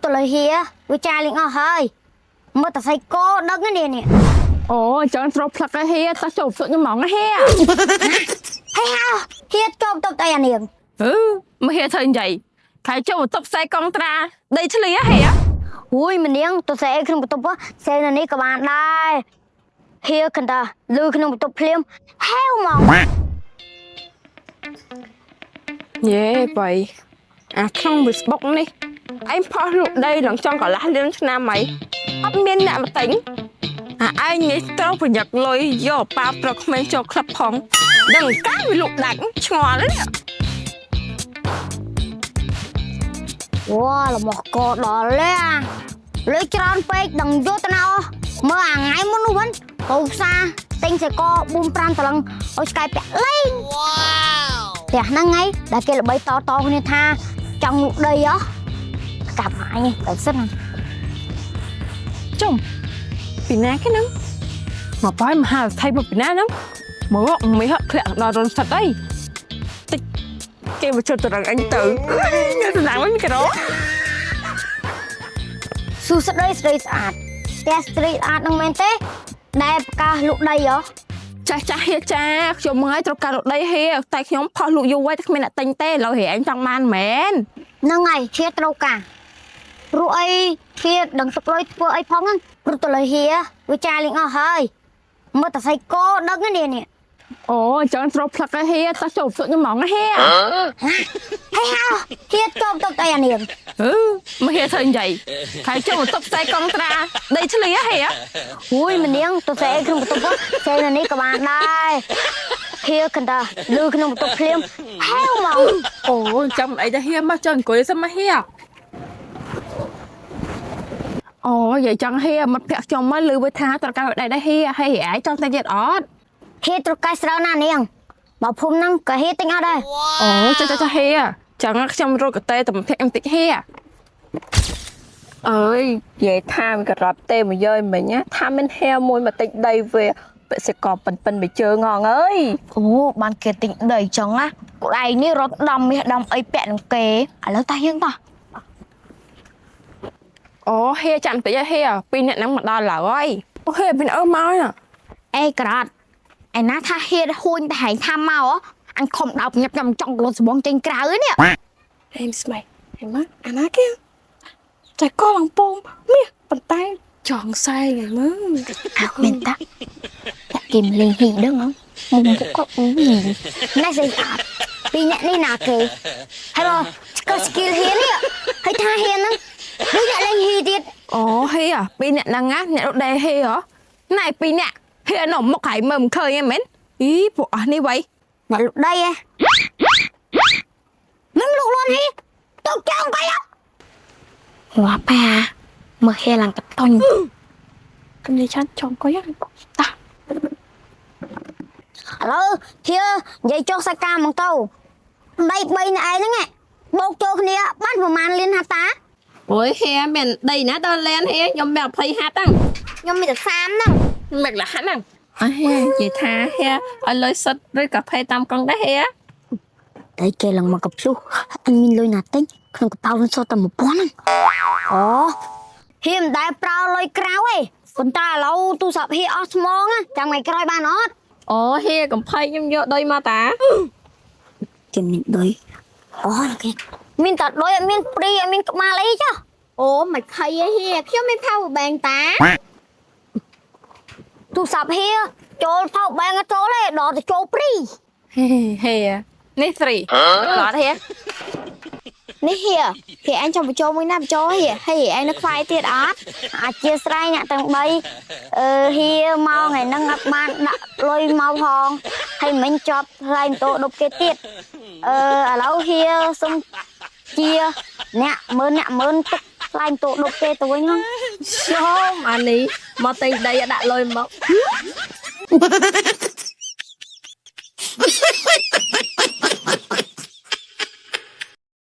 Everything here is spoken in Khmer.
ตเลยเฮียวิจารณ์ลิงเอาเฮ้ยเมื่อแต่ใส่โก้ดังนั่นเนี่ยโอ้จังตรพลักเฮียตาจบสุดยังมองเฮียให้เฮาเฮียจบตบใจอันเองมาเฮียเธอใหญ่ใครจบตบใส่กองตราได้เฉลี่ยเฮียอุ้ยมันเลี้ยงตัวใส่ขึ้นบนตัวว่าเซนนี้กับมันได้เฮียกันตาลือขึ้นบนตัวเพลียมเฮลมองเย่ไปข้างบิสบ็อกนี่ไอ้พ่อลูกđây lần trong cả lá liên nam mày ấp miên nè mà tỉnh ai nghĩ tao phải nhặt lôi vô bao trọc men cho khắp phong đừng cái bị lục đánh ngò đấy wow là một cột đỏ lên lấy tròn pe đừng vô tao nào mơ ngày muốn nuốt cầu xa tinh sẽ co bùm pran tao lăng ở sky bẹt lên để năng ngay đã kêu là bay to to như tha trong lục đây á cặp lại nha tự sức chồng bị ná cái nấm mà phải mà hà thay một bị ná nấm mới gọn mấy hận khẹo đòi rồi thật đây kêu mà cho tụi rằng anh tự nghe tụi nàng mấy cái đó su sắt đây street art street art năng men té đẹp cả lục đây á cha ฮียจ้าชมngayตรงกลางđâyเฮียแต่ខ្ញុំផុសលក់យូរហើយតែគ្មានអ្នកទិញទេเราเห็นអញចង់បានមែនហ្នឹងហើយเฮียត្រូវការព្រោះអីเฮียដឹងទឹកលុយធ្វើអីផងហ្នឹងព្រោះតលុយเฮียវិចារលេងអស់ហើយមើលតែសៃកោដឹងនេះអូចឹងត្រូវផ្លឹកឲ្យเฮียតោះចូលសុកខ្ញុំហ្មងเฮียហើយហៅเฮียចប់តបតែអានេះមកเฮียធ្វើយ៉ាងใครចុះបន្ទប់ផ្សាយកងត្រាដីឆ្លៀเฮียอุ้ยมันនាងទៅសេក្នុងបន្ទប់សេនេះក៏បានដែរเฮียกันตาลือក្នុងបន្ទប់ភ្លាមហៅមកអូចាំអីទៅเฮียមកចុះអង្គុយសិនមកเฮียអូនិយាយចឹងเฮียមកប្រាក់ខ្ញុំមកលឺវាថាត្រកៅដែរเฮียហើយឯងចង់តែទៀតអត់ เฮียត្រកៅស្រូវណានាងបើភូមិហ្នឹងក៏เฮียទិញអត់ដែរអូចុះเฮีយចឹងខ្ញុំរកកតេតែមកប្រាក់ខ្ញុំតិចเฮียអើយនិយាយថាវាក៏រាប់ទេមកយើមិញណាថាមានហែមួយមកតិចដីវាបិសិកប៉ិនមួយជើងងអើយអូបានគេទិញដីចឹងណាពួកឯងនេះរត់ដំមាសដំអីពាក់នឹងគេឥឡូវតាយើងតោះអូเฮียចាំតិចเฮียពីរអ្នកហ្នឹងមកដល់ហើយអូเฮียពីអើមកណាអេក្រត់ឯណាថាเฮียហួញតែហែងថាមកអញខំដោបញ៉ាប់ខ្ញុំចង់លុតស្បងចេញក្រៅនេះហេមស្មៃហេម៉ាអាណាគេតែកឡើងពងមាសប៉ុន្តែចង់សែងហ្នឹងមើលអើមែនតាគីមលេងហ៊ីដឹងហ៎មុំក៏ណែស្អីអត់ពីអ្នកនេះណាគេហើយបើក៏ស្គីលហ៊ីនេះហើយថាហ៊ីហ្នឹងនេះអ្នកលេងហ៊ីទៀតអូហ៊ីពីរអ្នកហ្នឹងណាអ្នករត់ដេហ៊ីហ៎ណែពីរអ្នកហ៊ីអនមកហៃមើលមិនឃើញឯមែនអីពួកអស់នេះវ៉ៃអ្នកលុកដីហ៎មិនលុកលន់ហ៊ីទុកចោលបាយหัวปลาเมื่อเฮลังตะตอนกันเลยฉันชมก็ยังตาฮัลโหลเฮียยายโจกสกามังเต้าได้ใบไหนนั่นไงโบกโจกเนี้ยบ้านประมาณเรียนฮาตาโอ้ยเฮียเป็นดีนะตอนเรียนเฮียยอมแบบพลีฮาตั้งยอมมีแต่ซ้ำนั่งแบบละฮันนั่งเฮียจีท่าเฮียเอาเลยสดด้วยกับเพลตามกองได้เฮียได้เกลังมากับชูอันมีเลยหนาติ้งក្នុងកប៉ៅនឹងសតតែ1000ហ្នឹងអូហ៊ីមិនដែលប្រោលុយក្រៅទេប៉ុន្តែឥឡូវទូរស័ព្ទហ៊ីអស់ស្មងចាំថ្ងៃក្រោយបានអត់អូហ៊ីកំភៃខ្ញុំយកដុយមកតាជំនិញដុយអូគេមានតែដុយអត់មានព្រីអត់មានក្បាលអីចុះអូមិនភ័យទេហ៊ីខ្ញុំមាន power bank តាទូរស័ព្ទហ៊ីចូល power bank អត់ចូលទេដល់តែចូលព្រីហ៊ីនេះស្រីអត់ហ៊ីនេះហៀអញចង់បញ្ចូលមួយណាបញ្ចូលហៀហើយឯងនៅខ្វាយទៀតអត់អធិស្ឋានអ្នកទាំង3ហៀមកថ្ងៃហ្នឹងអត់បានដាក់លុយមកផងហើយមិញជាប់ថ្លៃម៉ូតូដប់គេទៀតឥឡូវហៀសុំជាអ្នកមើលទឹកថ្លៃម៉ូតូដប់គេទៅវិញហ្នឹងសូមអានេះមកទិញដីដាក់លុយមក